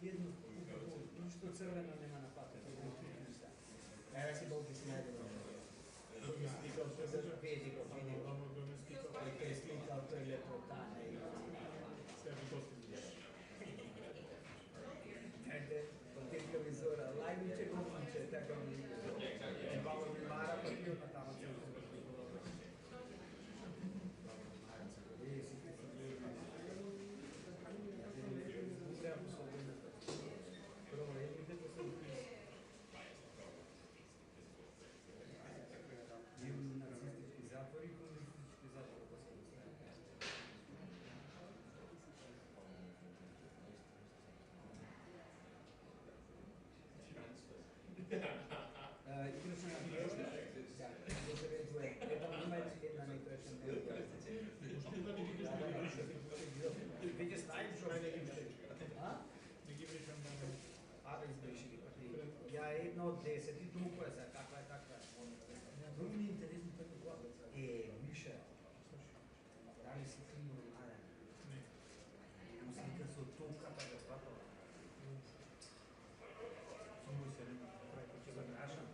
jednu ništo crveno nema na patu. Ja si Bog izgledao. Vedi ko vidio. Kaj je slikao, to je lepotane. Sve bi postavili. Od televizora, lajmiče, komiče, tako mi je. Babo mi mara, pa ti odmah tamo će uzeti. Imam nacistički zatvor i komunistički zatvor. Igrao sam na Bježda, do sebe dvoje. Jedna nek rečem Vidio stavim što ne izbrišili. A da izbrišili. Ja jedno od 10 i drugo je sad, kakva je takva. Drugi mi je interesno tako gleda. Miša, da li si krivo nada? Ne. Slika su tuka pa ga shvatala. Samo se ne preko će ga našam.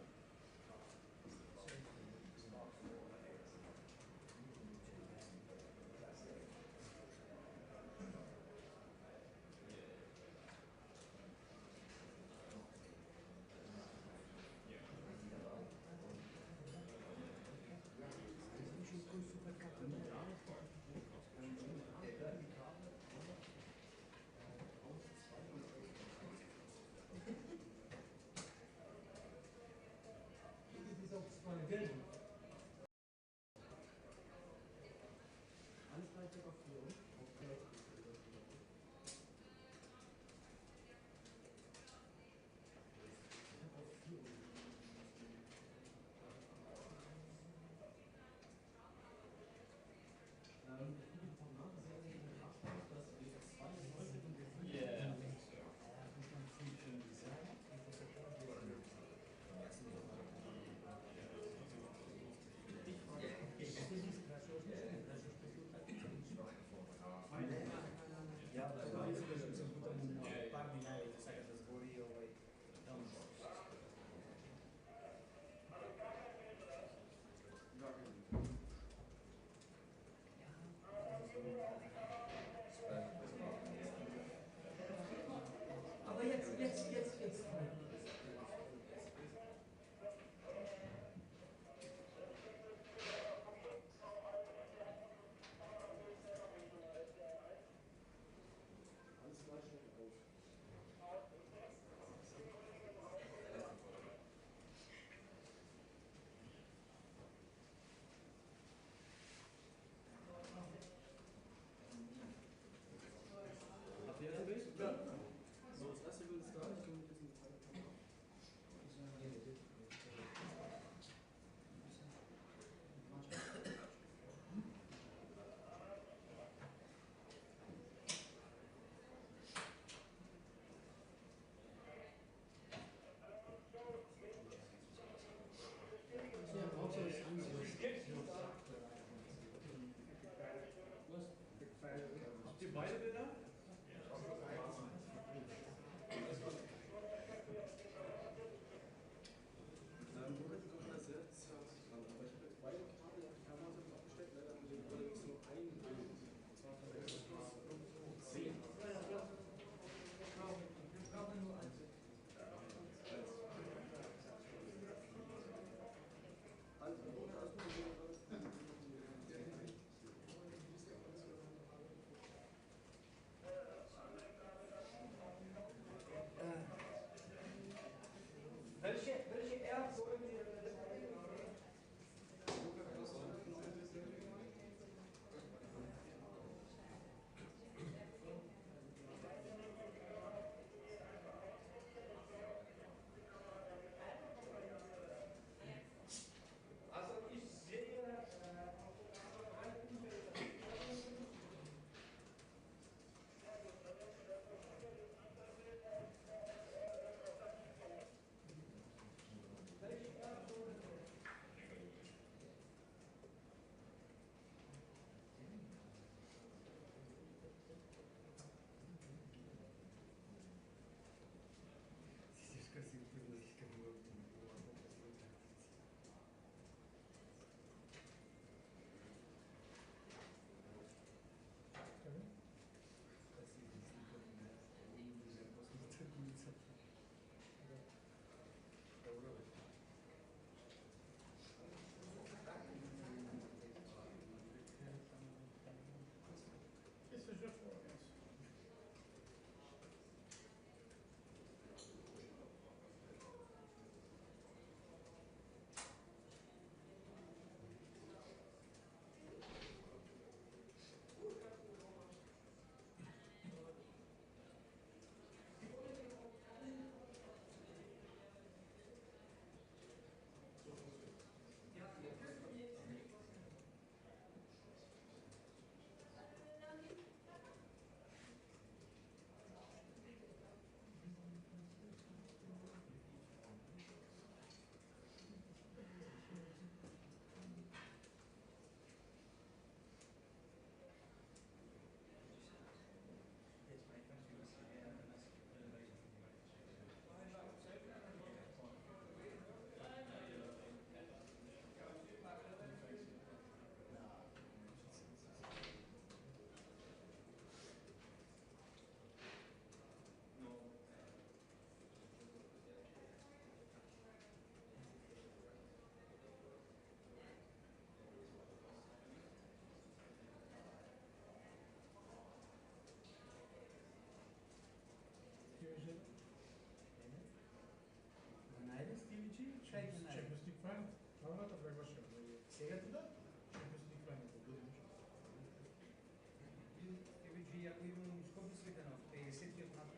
Champions League final. Arada bırak başlayalım. Seyrettiler. Champions League final. Un scopio svedano, senti un altro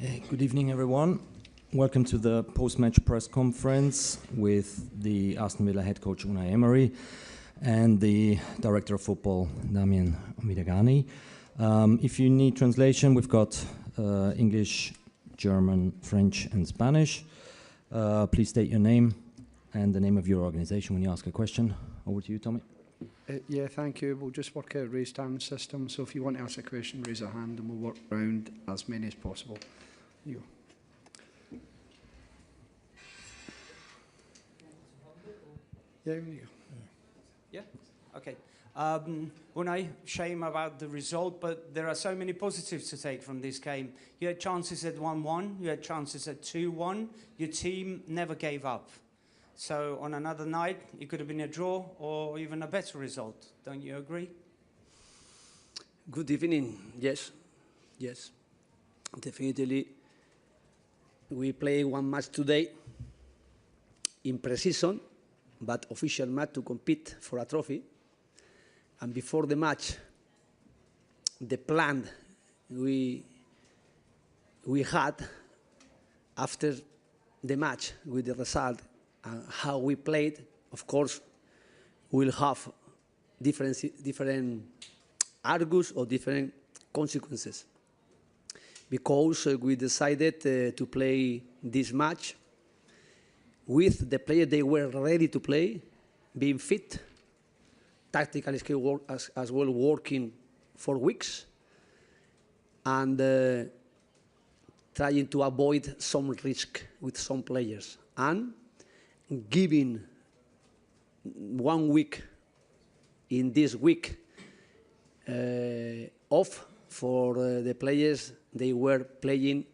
Okay, good evening, everyone. Welcome to the post-match press conference with the Aston Villa head coach Unai Emery and the director of football Damian Midagani. If you need translation, we've got English, German, French, and Spanish. Please state your name and the name of your organization when you ask a question. Over to you, Tommy. Yeah, thank you. We'll just work out a raised hand system. So if you want to ask a question, raise a hand and we'll work around as many as possible. You. Yeah, there you go. Yeah, okay. Unai, shame about the result, but there are so many positives to take from this game. You had chances at 1-1, you had chances at 2-1. Your team never gave up. So on another night, it could have been a draw or even a better result. Don't you agree? Good evening. Yes, yes. Definitely, we play one match today in pre-season, but official match to compete for a trophy. And before the match, the plan we had after the match with the result and how we played, of course, we'll have different argues or different consequences. Because we decided to play this match with the players they were ready to play, being fit, tactical skill work as well, working for weeks, and trying to avoid some risk with some players, and giving 1 week in this week off for the players. They were playing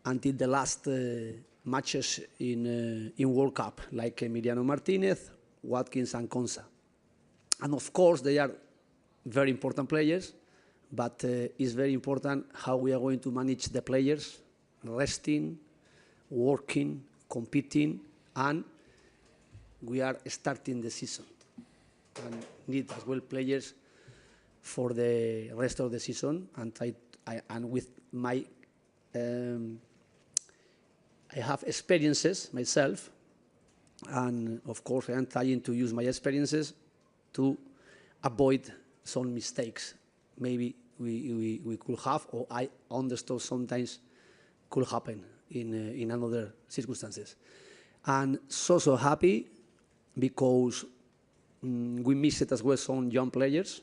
until the last matches in World Cup, like Emiliano Martinez, Watkins and Konsa. And of course, they are very important players, but it's very important how we are going to manage the players, resting, working, competing, and we are starting the season. And need as well players for the rest of the season, and with my I have experiences myself, and of course I am trying to use my experiences to avoid some mistakes maybe we could have, or I understood sometimes could happen in another circumstances. And so happy because we missed as well some young players,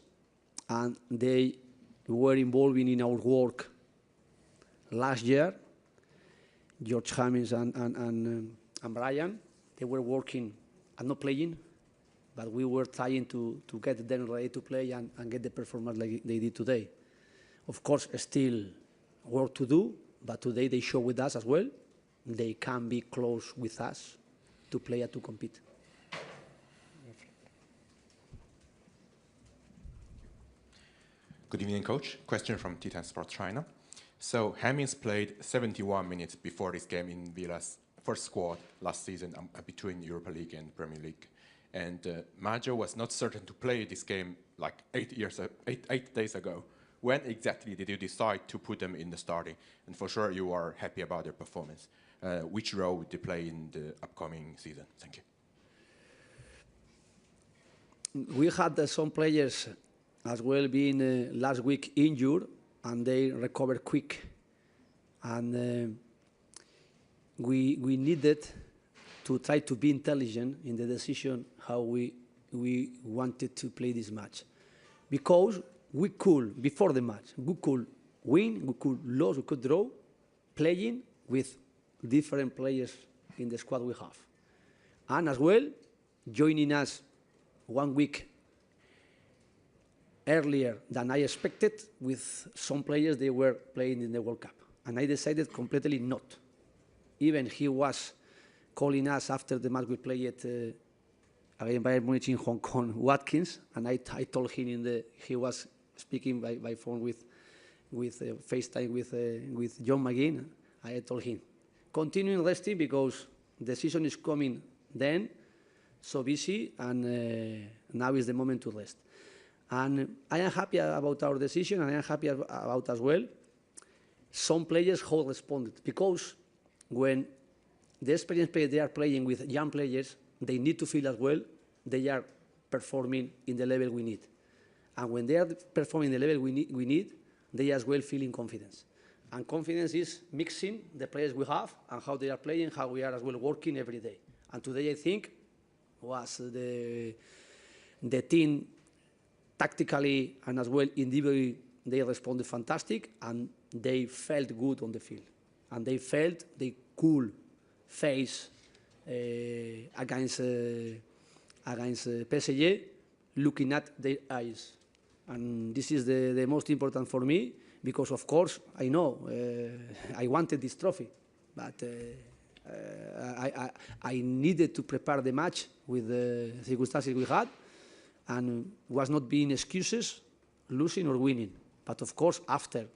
and they were involved in our work last year. George James and Brian, they were working and not playing, but we were trying to get them ready to play and get the performance like they did today. Of course, still work to do, but today they show with us as well. They can be close with us to play and to compete. Good evening, Coach. Question from Titan Sport China. So James played 71 minutes before this game in Villa's first squad last season between Europa League and Premier League. And Maggio was not certain to play this game like 8 days ago. When exactly did you decide to put them in the starting? And for sure you are happy about their performance. Which role would they play in the upcoming season? Thank you. We had some players as well being last week injured, and they recovered quick. And we needed to try to be intelligent in the decision how we wanted to play this match. Because we could, before the match, we could win, we could lose, we could draw, playing with different players in the squad we have. And as well, joining us 1 week earlier than I expected with some players they were playing in the World Cup. And I decided completely not. Even he was calling us after the match we played against Bayern Munich in Hong Kong, Watkins, and I told him he was speaking by phone with FaceTime with John McGinn. I told him, continuing resting because the season is coming then, so busy, and now is the moment to rest. And I am happy about our decision, and I am happy about as well some players how responded, because when the experienced players, they are playing with young players, they need to feel as well they are performing in the level we need. And when they are performing the level we need, they as well feel in confidence. And confidence is mixing the players we have and how they are playing, how we are as well working every day. And today I think was the team tactically and as well individually, they responded fantastic, and they felt good on the field. And they felt they could face against PSG, looking at their eyes. And this is the most important for me, because of course I know I wanted this trophy, but I needed to prepare the match with the circumstances we had, and was not being excuses, losing or winning. But of course, after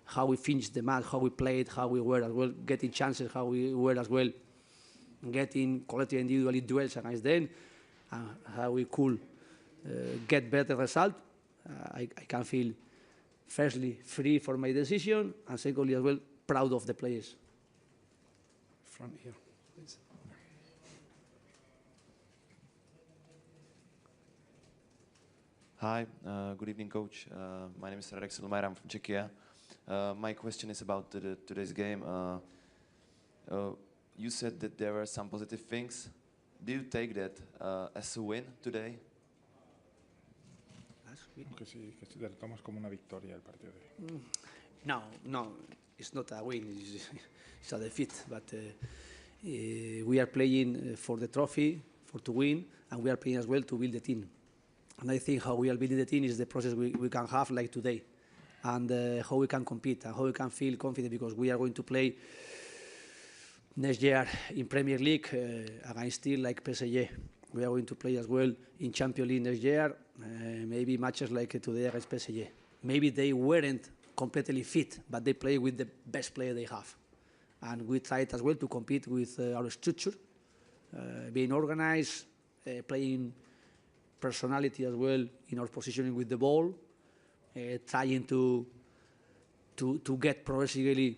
how we finished the match, how we played, how we were as well getting chances, how we were as well getting collective individually duels against them, and how we could get better result, I can feel firstly free for my decision, and secondly as well proud of the players. Front here, please. Hi, good evening, Coach. My name is Radek Silmajer, I'm from Czechia. My question is about today's game. You said that there were some positive things. Do you take that as a win today? Que sí, que lo tomas como una victoria el partido de hoy. No, it's not a win, it's a defeat. But we are playing for the trophy, to win, and we are playing as well to build the team. And I think how we are building the team is the process we can have like today, and how we can compete and how we can feel confident, because we are going to play next year in Premier League against teams like PSG. We are going to play as well in Champions League next year, maybe matches like today against PSG. Maybe they weren't completely fit, but they play with the best player they have. And we tried as well to compete with our structure, being organized, playing personality as well in our positioning with the ball, trying to get progressively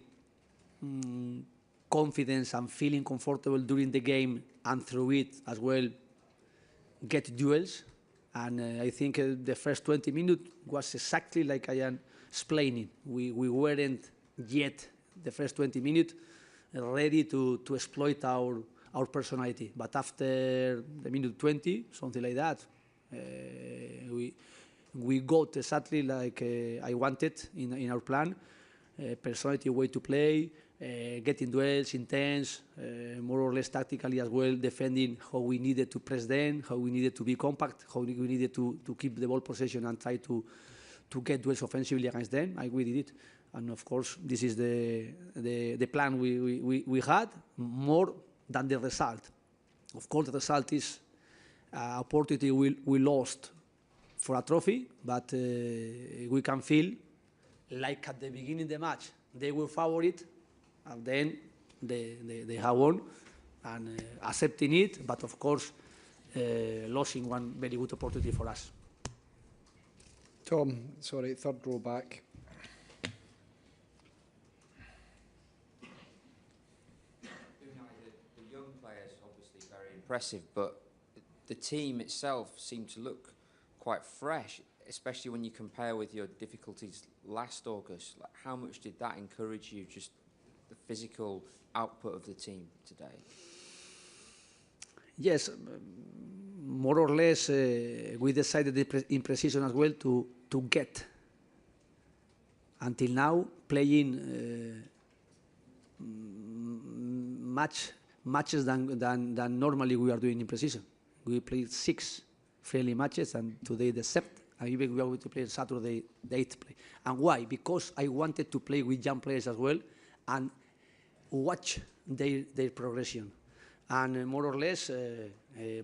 confidence and feeling comfortable during the game, and through it as well get duels. And I think the first 20 minutes was exactly like I am explaining. We weren't yet, the first 20 minutes, ready to exploit our personality. But after the minute 20, something like that, we got exactly like I wanted in our plan. Personality, way to play, getting duels, intense, more or less tactically as well, defending how we needed to press them, how we needed to be compact, how we needed to keep the ball possession and try to get duels offensively against them. We did it. And of course, this is the plan we had, more than the result. Of course, the result is an opportunity we lost for a trophy, but we can feel like at the beginning of the match, they were favorite, and then they have won, and accepting it, but of course, losing one very good opportunity for us. Tom, sorry, third row back. The young players obviously very impressive, but the team itself seemed to look quite fresh, especially when you compare with your difficulties last August. Like, how much did that encourage you, just the physical output of the team today? Yes, more or less, we decided in pre-season as well to get, until now, playing matches than normally we are doing in pre-season. We played 6 friendly matches, and today the 7th, and even we are going to play on Saturday the 8th play. And why? Because I wanted to play with young players as well and watch their progression. And more or less,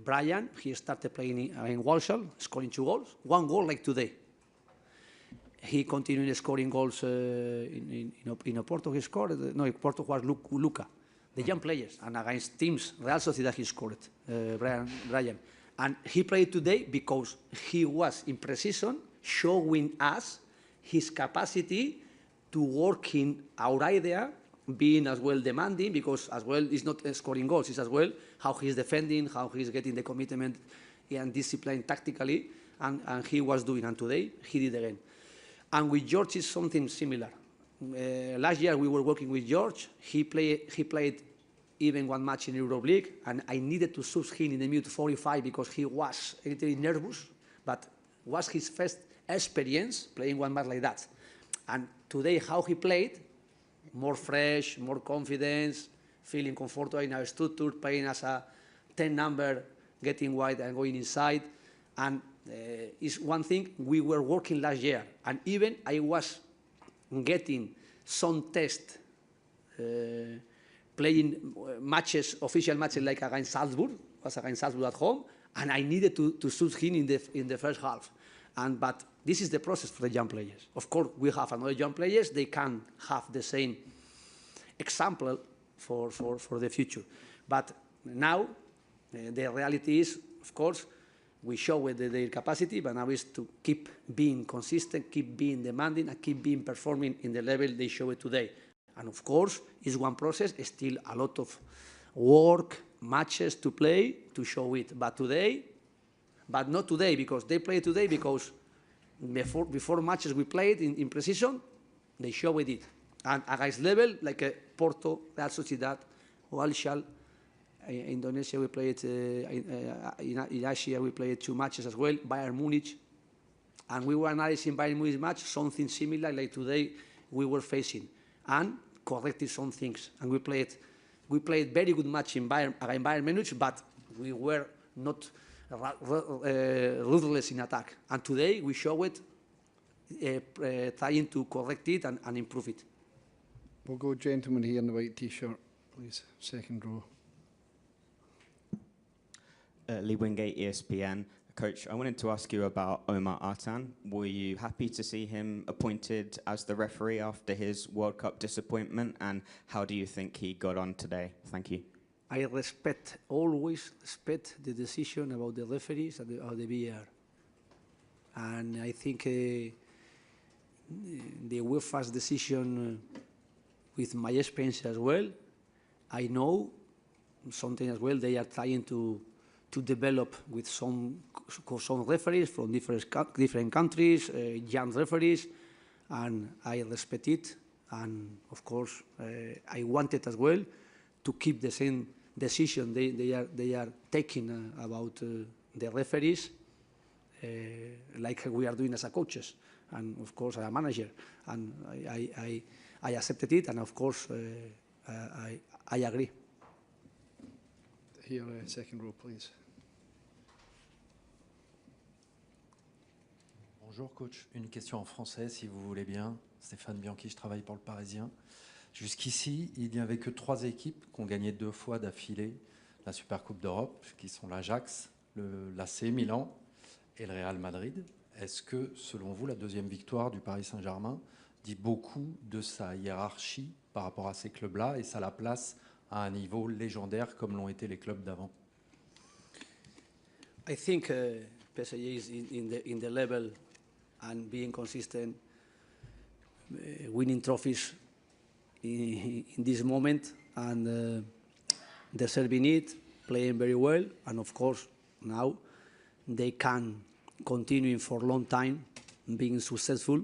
Brian, he started playing in Walsall, scoring 2 goals, 1 goal like today. He continued scoring goals in Oporto. He scored. No, Oporto was Luca, the young players, and against teams, Real Sociedad, he scored. Brian, and he played today because he was in pre-season showing us his capacity to work in our idea, being as well demanding, because as well it's not scoring goals, it's as well how he's defending, how he's getting the commitment and discipline tactically, and he was doing, and today he did again. And with George is something similar. Last year we were working with George. He played even 1 match in Europe League, and I needed to sub him in the minute 45 because he was a little nervous, but was his first experience playing 1 match like that. And today how he played, more fresh, more confidence, feeling comfortable in our structure, playing as a 10 number, getting wide and going inside. And is one thing we were working last year, and even I was getting some test playing matches, official matches like against Salzburg, was against Salzburg at home, and I needed to shoot him in the first half. But this is the process for the young players. Of course, we have another young players, they can have the same example for the future. But now, the reality is, of course, we show their capacity, but now is to keep being consistent, keep being demanding, and keep being performing in the level they show it today. And of course, it's one process, still a lot of work, matches to play, to show it. But not today, because they play today, because before matches we played in pre-season, they showed it. And against level, like Porto, Real Sociedad, Walsall, Indonesia we played, in Asia we played 2 matches as well, Bayern Munich. And we were analyzing Bayern Munich match, something similar like today we were facing, and corrected some things. And we played very good match in against Bayern Munich, but we were not ruthless in attack. And today we show it, trying to correct it and improve it. We'll go gentleman here in the white T-shirt, please. Second row. Lee Wingate, ESPN. Coach, I wanted to ask you about Omar Artan. Were you happy to see him appointed as the referee after his World Cup disappointment? And how do you think he got on today? Thank you. I always respect the decision about the referees and the VAR. And I think the UEFA's decision, with my experience as well, I know something as well they are trying to develop with some referees from different countries, young referees, and I respect it. And of course, I wanted as well to keep the same decision they are taking about the referees, like we are doing as a coaches, and of course as a manager. And I accepted it, and of course I agree. Here, second row, please. Bonjour coach, une question en français si vous voulez bien. Stéphane Bianchi, je travaille pour le Parisien. Jusqu'ici, il n'y avait que 3 équipes qui ont gagné 2 fois d'affilée la Supercoupe d'Europe, qui sont l'Ajax, l'AC Milan et le Real Madrid. Est-ce que, selon vous, la deuxième victoire du Paris Saint-Germain dit beaucoup de sa hiérarchie par rapport à ces clubs-là et ça la place à un niveau légendaire comme l'ont été les clubs d'avant? I think PSG is in the level and being consistent, winning trophies in this moment, and deserving it, playing very well, and of course now they can continue for a long time being successful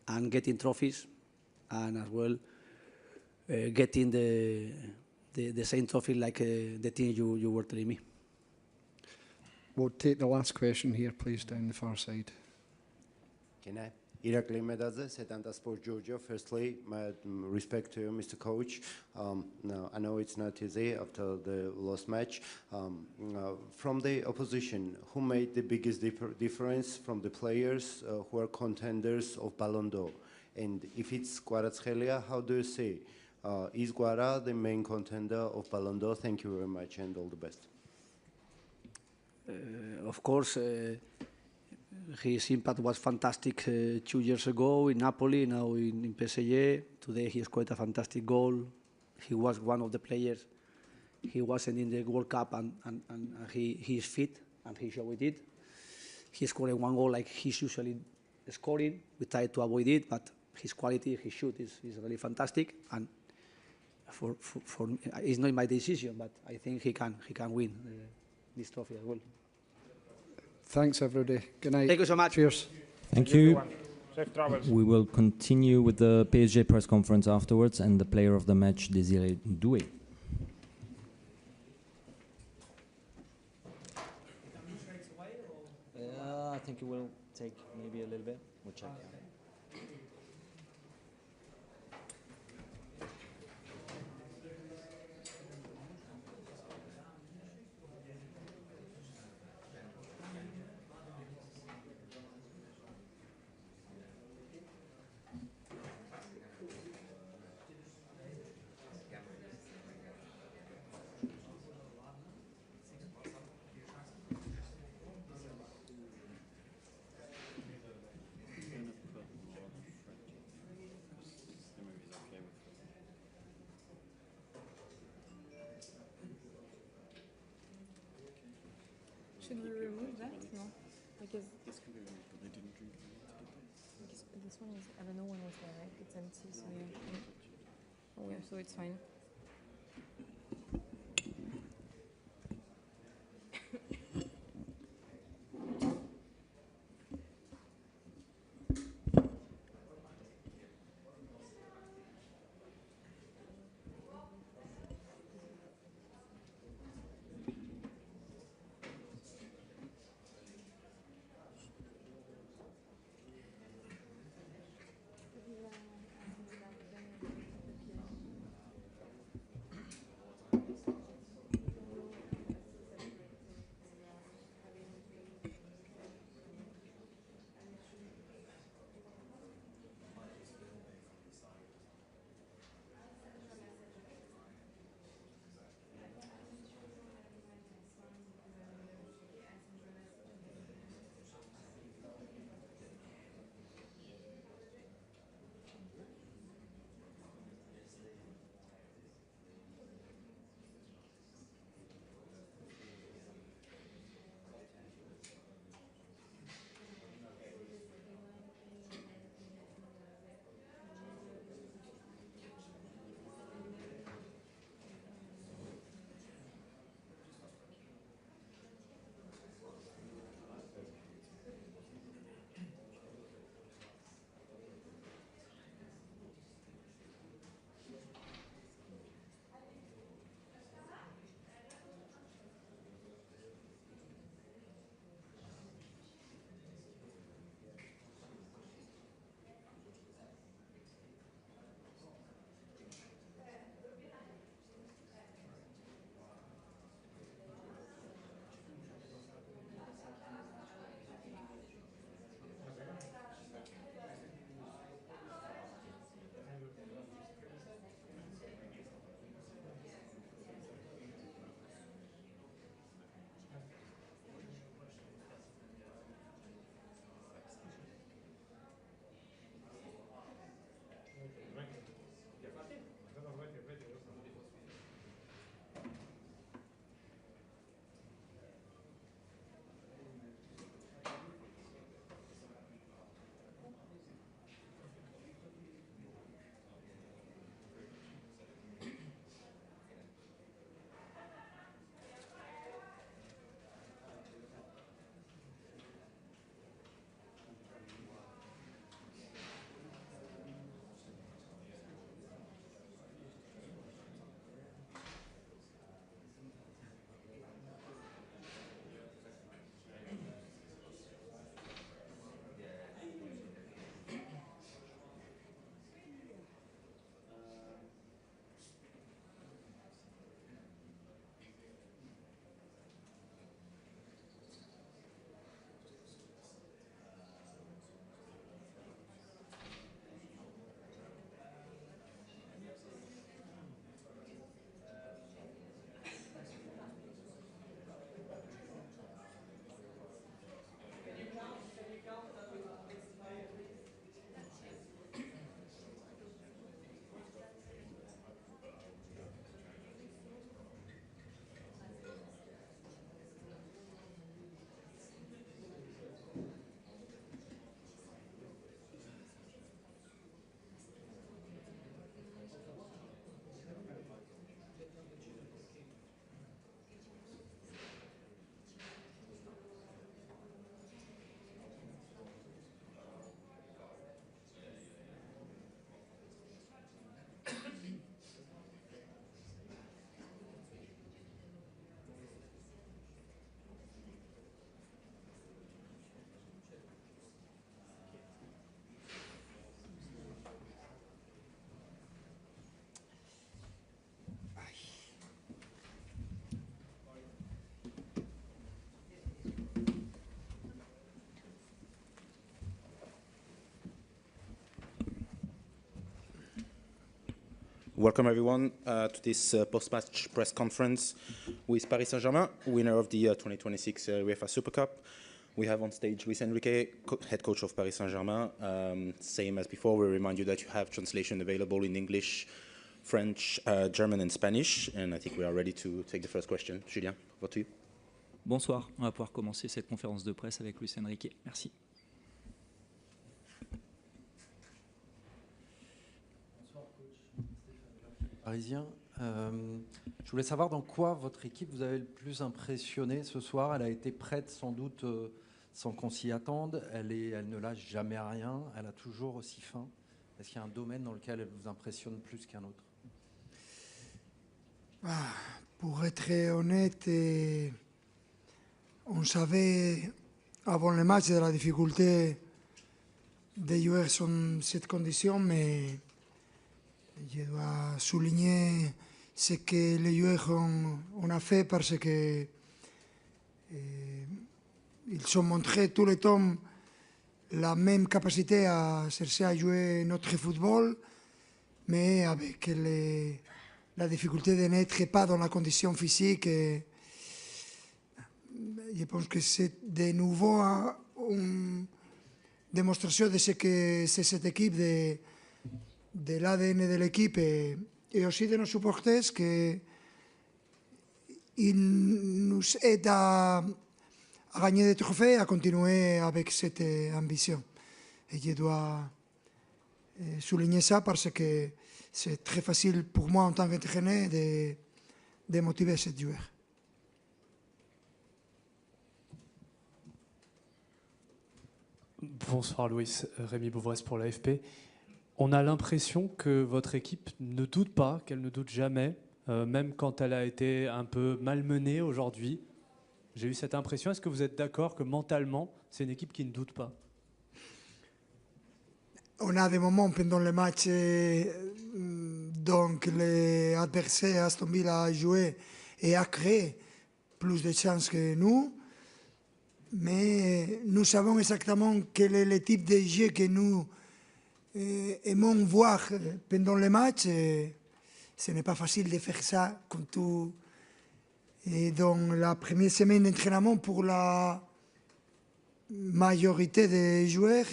and getting trophies, and as well getting the same trophy like the team you were telling me. We'll take the last question here, please, down the far side. Can I? Irakli Medadze, Setanta Sport Georgia. Firstly, my respect to you, Mr. Coach. No, I know it's not easy after the lost match. From the opposition, who made the biggest difference from the players who are contenders of Ballon d'Or? And if it's Kvaratskhelia, how do you see? Is Guara the main contender of Ballon d'Or? Thank you very much and all the best. Of course, his impact was fantastic 2 years ago in Napoli, now in PSG. Today he scored a fantastic goal. He was one of the players. He wasn't in the World Cup and he is fit and he showed it. He scored 1 goal like he's usually scoring. We try to avoid it, but his quality, his shoot is really fantastic. And for me, it's not my decision, but I think he can win this trophy as well. Thanks, everybody. Good night. Thank you so much. Cheers. Thank you. Safe travels. We will continue with the PSG press conference afterwards and the player of the match, Désiré Doué. I think it will take maybe a little bit. We'll check. Should we remove that? No. Because this one is, I don't know when was there, right? It's empty, so yeah. Oh yeah, so it's fine. Welcome everyone to this post-match press conference with Paris Saint-Germain, winner of the 2026 UEFA Super Cup. We have on stage Luis Enrique, head coach of Paris Saint-Germain. Same as before, we remind you that you have translation available in English, French, German and Spanish. And I think we are ready to take the first question. Julien, over to you. Bonsoir, on va pouvoir commencer cette conférence de presse avec Luis Enrique. Merci. Parisien. Je voulais savoir dans quoi votre équipe vous avez le plus impressionné ce soir. Elle a été prête sans doute sans qu'on s'y attende. Elle ne lâche jamais à rien. Elle a toujours aussi faim. Est-ce qu'il y a un domaine dans lequel elle vous impressionne plus qu'un autre? Pour être honnête, on savait avant le match de la difficulté de jouer dans cette condition, mais je dois souligner ce que les joueurs ont fait parce que ils ont montré tout le temps la même capacité à chercher à jouer notre football, mais avec la difficulté de n'être pas dans la condition physique. Je pense que c'est de nouveau une démonstration de ce que c'est cette équipe, de l'ADN de l'équipe et aussi de nos supporters qui nous aident à gagner des trophées, à continuer avec cette ambition. Et je dois souligner ça parce que c'est très facile pour moi en tant qu'entraîneur de motiver ces joueurs. Bonsoir Louis, Rémi Bouvresse pour l'AFP. On a l'impression que votre équipe ne doute pas, qu'elle ne doute jamais, même quand elle a été un peu malmenée aujourd'hui. J'ai eu cette impression. Est-ce que vous êtes d'accord que mentalement, c'est une équipe qui ne doute pas? On a des moments pendant le match, donc l'adversaire Aston Villa a joué et a créé plus de chances que nous. Mais nous savons exactement quel est le type de jeu que nous aimons voir pendant le match. Ce n'est pas facile de faire ça comme tout. Et dans la première semaine d'entraînement pour la majorité des joueurs,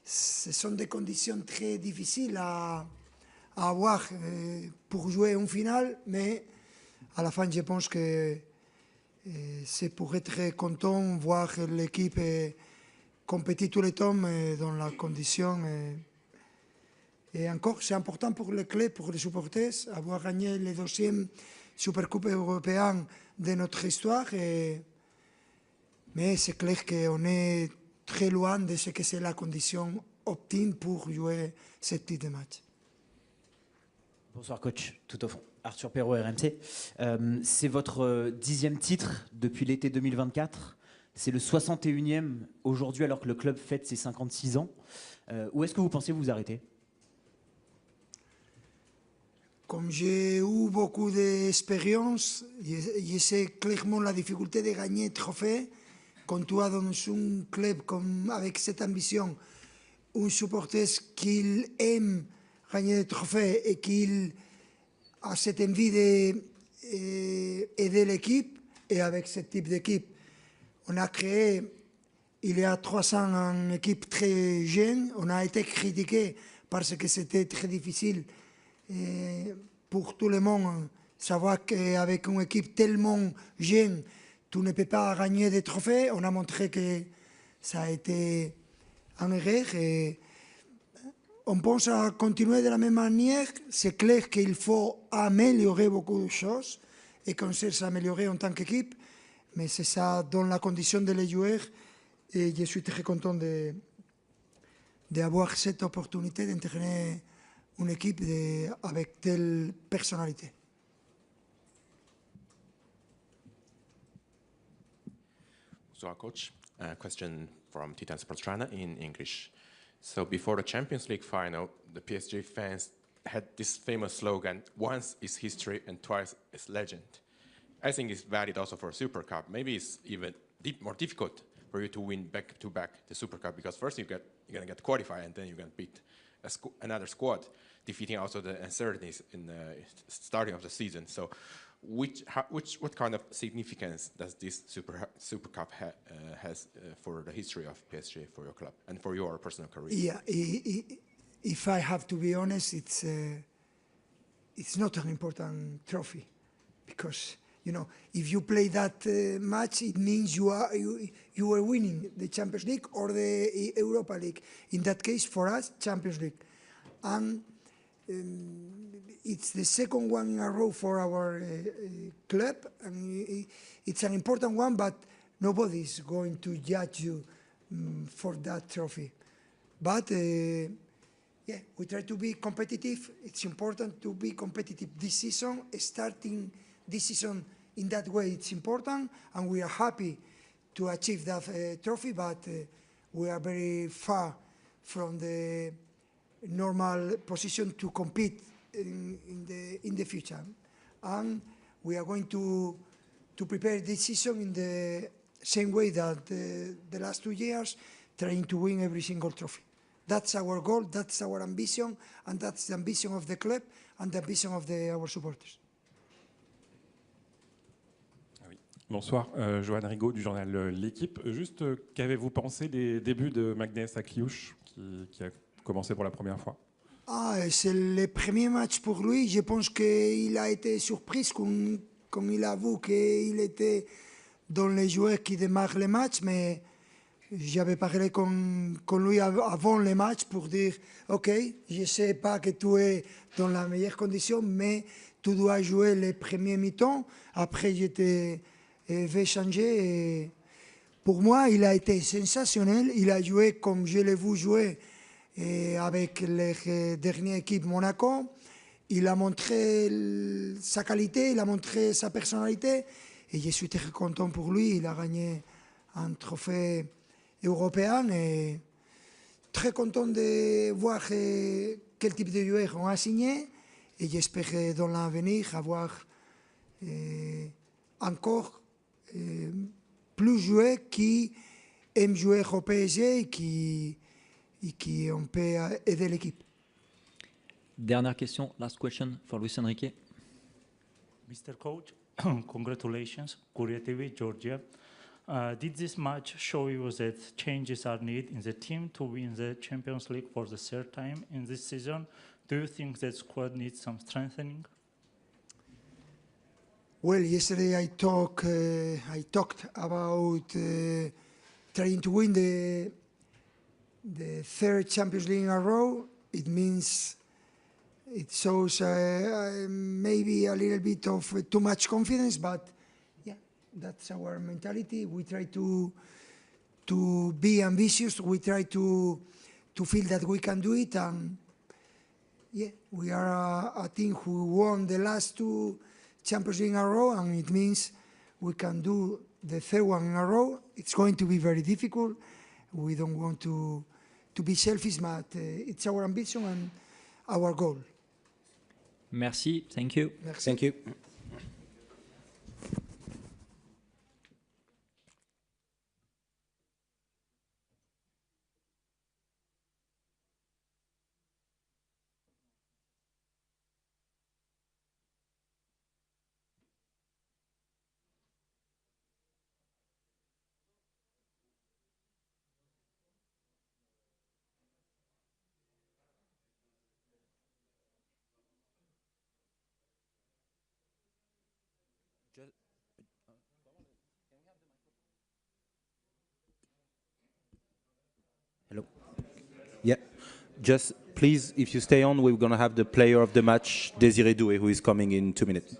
ce sont des conditions très difficiles à avoir pour jouer en finale, mais à la fin, je pense que c'est pour être content de voir l'équipe compétir tout le temps dans la condition. Et encore, c'est important pour le club, pour les supporters, avoir gagné le deuxième Supercoupe européenne de notre histoire. Mais c'est clair qu'on est très loin de ce que c'est la condition optime pour jouer ce type de match. Bonsoir coach, tout au fond. Arthur Perrault, RMC. C'est votre 10e titre depuis l'été 2024. C'est le 61e aujourd'hui alors que le club fête ses 56 ans. Où est-ce que vous pensez vous arrêter? Comme j'ai eu beaucoup d'expérience, je sais clairement la difficulté de gagner un trophée. Quand tu as dans un club avec cette ambition, un supporter qui aime gagner des trophées et qui a cette envie d'aider l'équipe, et avec ce type d'équipe, on a créé, il y a 3 ans, une équipe très jeune. On a été critiqué parce que c'était très difficile pour tout le monde savoir qu'avec une équipe tellement jeune, tu ne peux pas gagner des trophées. On a montré que ça a été une erreur. Et on pense à continuer de la même manière. C'est clair qu'il faut améliorer beaucoup de choses et qu'on cherche à s'améliorer en tant qu'équipe. Mais c'est ça dans la condition de les joueurs. Et je suis très content d'avoir cette opportunité d'entraîner une équipe avec telle personnalité. So, our coach, question from Titan Sports China in English. So, before the Champions League final, the PSG fans had this famous slogan, once is history and twice is legend. I think it's valid also for Super Cup. Maybe it's even more difficult for you to win back-to-back the Super Cup, because first you're going to get qualified and then you're going to beat another squad, defeating also the uncertainties in the starting of the season. So, what kind of significance does this Super Cup has for the history of PSG, for your club, and for your personal career? Yeah, if I have to be honest, it's not an important trophy, because if you play that match, it means you are winning the Champions League or the Europa League. In that case, for us, Champions League, and it's the second one in a row for our club, and it's an important one, but nobody is going to judge you for that trophy. But yeah, we try to be competitive. It's important to be competitive this season. Starting this season in that way, it's important, and we are happy to achieve that trophy, but we are very far from the normal position to compete in the future. And we are going to prepare this season in the same way that the last 2 years, trying to win every single trophy. That's our goal, that's our ambition, and that's the ambition of the club and the ambition of our supporters. Bonsoir, Johan Rigaud du journal L'Équipe. Juste, qu'avez-vous pensé des débuts de Magnès à Cliouche, qui a commencé pour la première fois? C'est le premier match pour lui. Je pense qu'il a été surpris quand il a vu qu'il était dans les joueurs qui démarrent le match, mais j'avais parlé con lui avant le match pour dire « Ok, je ne sais pas que tu es dans la meilleure condition, mais tu dois jouer les premiers mi-temps. » Après, je te vais changer. Et pour moi, il a été sensationnel. Il a joué comme je l'ai vu jouer avec les dernières équipes Monaco. Il a montré sa qualité, il a montré sa personnalité. Et je suis très content pour lui. Il a gagné un trophée européen. Et très content de voir quel type de joueur on a signé. Et j'espère dans l'avenir avoir encore plus de joueurs qui aiment jouer au PSG et qui on peut aider l'équipe. Dernière question, last question for Luis Enrique. Mr. Coach, congratulations, Korea TV, Georgia. Did this match show you that changes are needed in the team to win the Champions League for the third time in this season? Do you think that squad needs some strengthening? Well, yesterday I talked about trying to win the third Champions League in a row. It means it shows maybe a little bit of too much confidence, but yeah, that's our mentality. We try to be ambitious. We try to feel that we can do it, and yeah, we are a team who won the last 2 Champions League in a row, and it means we can do the third one in a row. It's going to be very difficult. We don't want to be selfish, but it's our ambition and our goal. Merci, thank you. Merci. Thank you. Hello. Yeah. Just please, if you stay on, we're going to have the player of the match, Désiré Doué, who is coming in 2 minutes.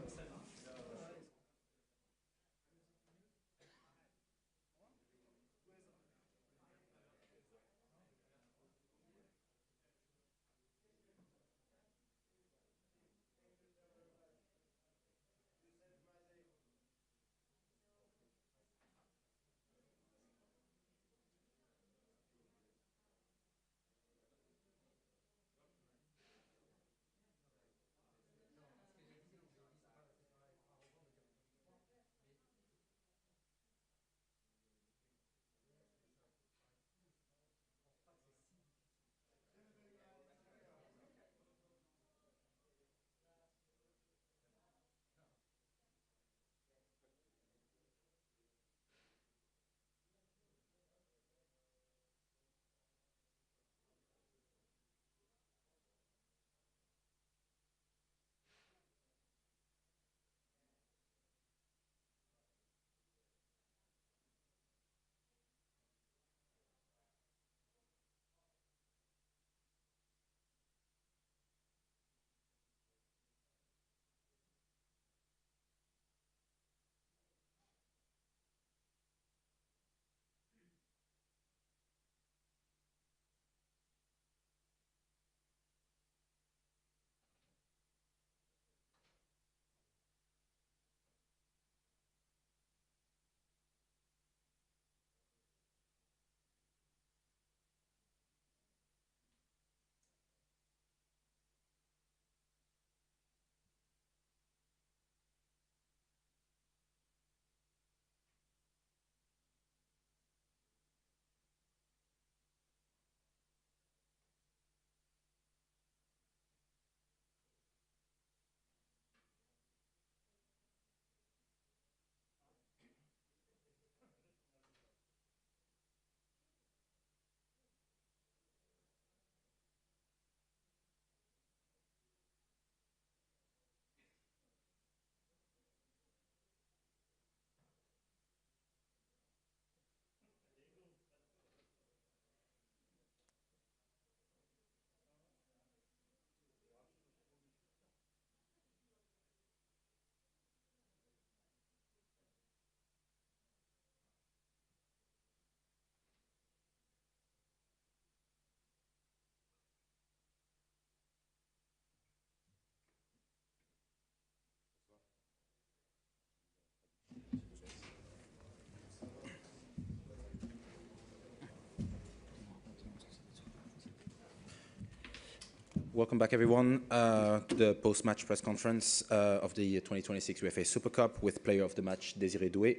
Welcome back, everyone, to the post-match press conference of the 2026 UEFA Super Cup with Player of the Match Désiré Doué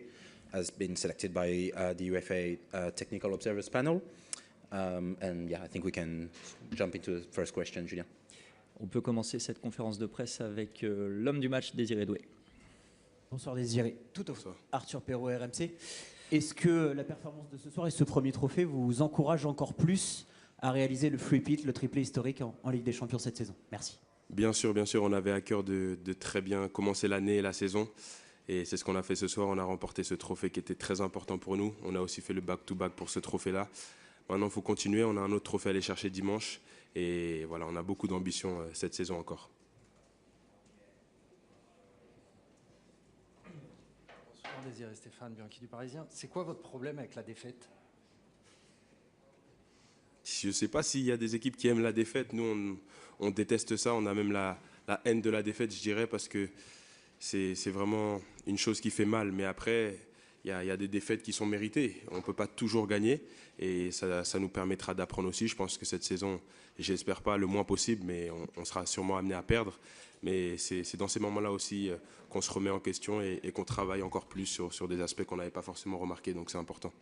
has been selected by the UEFA Technical Observers Panel. And yeah, I think we can jump into the first question, Julien. On peut commencer cette conférence de presse avec l'homme du match, Désiré Doué. Bonsoir Désiré. Tout au fond. Arthur Perrault, RMC. Est-ce que la performance de ce soir et ce premier trophée vous encourage encore plus à réaliser le three-peat, le triplé historique en Ligue des Champions cette saison? Merci. Bien sûr, on avait à cœur de très bien commencer l'année et la saison. Et c'est ce qu'on a fait ce soir. On a remporté ce trophée qui était très important pour nous. On a aussi fait le back-to-back pour ce trophée-là. Maintenant, il faut continuer. On a un autre trophée à aller chercher dimanche. Et voilà, on a beaucoup d'ambition cette saison encore. Bonsoir Désiré, Stéphane Bianchi du Parisien. C'est quoi votre problème avec la défaite? Je ne sais pas s'il y a des équipes qui aiment la défaite. Nous, on déteste ça. On a même la haine de la défaite, je dirais, parce que c'est vraiment une chose qui fait mal. Mais après, il y a des défaites qui sont méritées. On ne peut pas toujours gagner. Et ça nous permettra d'apprendre aussi. Je pense que cette saison, j'espère pas le moins possible, mais on sera sûrement amené à perdre. Mais c'est dans ces moments-là aussi qu'on se remet en question et qu'on travaille encore plus sur des aspects qu'on n'avait pas forcément remarqués. Donc c'est important.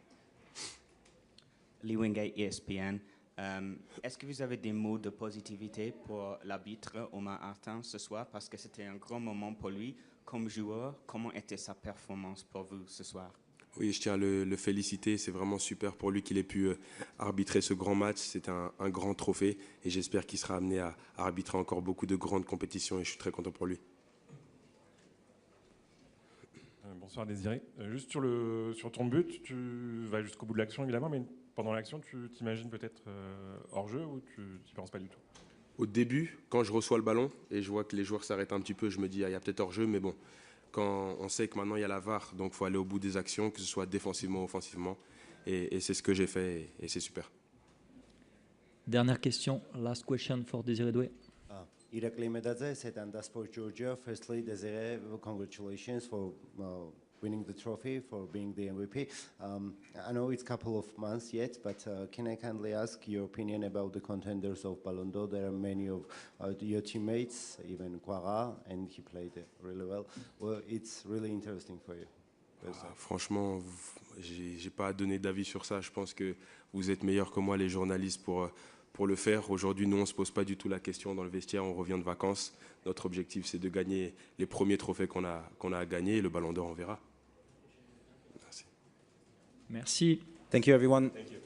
Lee Wingate, ESPN. Est-ce que vous avez des mots de positivité pour l'arbitre Omar Artan ce soir? Parce que c'était un grand moment pour lui. Comme joueur, comment était sa performance pour vous ce soir? Oui, je tiens à le féliciter. C'est vraiment super pour lui qu'il ait pu arbitrer ce grand match. C'est un grand trophée et j'espère qu'il sera amené à arbitrer encore beaucoup de grandes compétitions et je suis très content pour lui. Bonsoir Désiré. Juste sur ton but, tu vas jusqu'au bout de l'action évidemment, mais pendant l'action, tu t'imagines peut-être hors-jeu ou tu n'y penses pas du tout? Au début, quand je reçois le ballon et je vois que les joueurs s'arrêtent un petit peu, je me dis il y a peut-être hors-jeu, mais bon, quand on sait que maintenant il y a la VAR, donc il faut aller au bout des actions, que ce soit défensivement ou offensivement, et c'est ce que j'ai fait et c'est super. Dernière question, last question for Désiré Doué. Irakli Medadze, Saint-Germain Sport Georgia. Firstly, Desiree, congratulations for winning the trophy, for being the MVP. I know it's a couple of months yet, but can I kindly ask your opinion about the contenders of Ballon d'Or? There are many of your teammates, even Quara, and he played really well. Well, it's really interesting for you. Franchement, j'ai pas à donner d'avis sur ça. Je pense que vous êtes meilleurs que moi, les journalistes, pour le faire. Aujourd'hui, nous, on ne se pose pas du tout la question dans le vestiaire. On revient de vacances. Notre objectif, c'est de gagner les premiers trophées qu'on a à gagner. Et le Ballon d'Or, on verra. Merci. Merci. Thank you, everyone. Thank you.